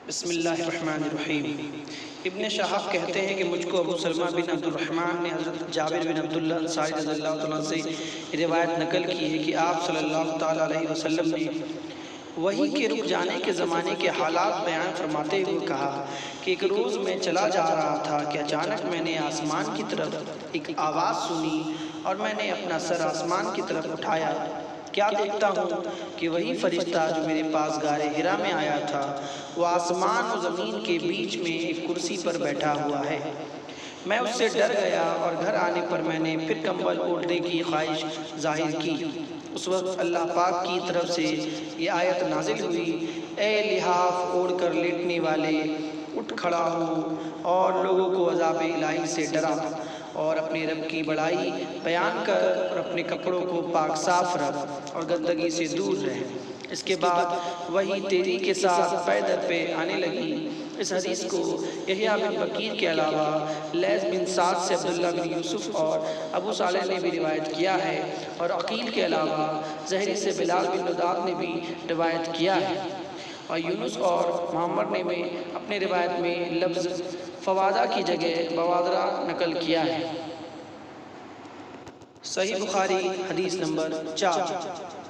بسم اللہ الرحمن الرحیم۔ ابن شہاب کہتے ہیں کہ مجھ کو ابو سلمہ بن عبد الرحمن نے حضرت جابر بن عبداللہ انصاری رضی اللہ تعالیٰ سے روایت نقل کی ہے کہ آپ صلی اللہ تعالیٰ علیہ وسلم نے وحی کے رک جانے کے زمانے کے حالات بیان فرماتے ہوئے کہا کہ ایک روز میں چلا جا رہا تھا کہ اچانک میں نے آسمان کی طرف ایک آواز سنی اور میں نے اپنا سر آسمان کی طرف اٹھایا، کیا دیکھتا ہوں کہ وہی فرشتہ جو میرے پاس غار حرا میں آیا تھا وہ آسمان و زمین کے بیچ میں ایک کرسی پر بیٹھا ہوا ہے۔ میں اس سے ڈر گیا اور گھر آنے پر میں نے پھر کمبل اوڑھنے کی خواہش ظاہر کی۔ اس وقت اللہ پاک کی طرف سے یہ آیت نازل ہوئی، اے لحاف اوڑھ کر لیٹنے والے، اٹھ کھڑا ہو اور لوگوں کو عذاب الہی سے ڈرا اور اپنے رب کی بڑائی بیان کر اور اپنے کپڑوں کو پاک صاف رکھ اور گندگی سے دور رہ۔ اس کے بعد وہی تیری کے ساتھ پے در پہ آنے لگی۔ اس حدیث کو یحییٰ بن بکیر کے علاوہ لیث بن سعد سے عبداللہ بن یوسف اور ابو صالح نے بھی روایت کیا ہے، اور عقیل کے علاوہ زہری سے بلال بن نداد نے بھی روایت کیا ہے، اور یونس اور معمر نے بھی اپنے روایت میں لفظ فوادہ کی جگہ بوادرہ نقل کیا ہے۔ صحیح بخاری حدیث نمبر 4۔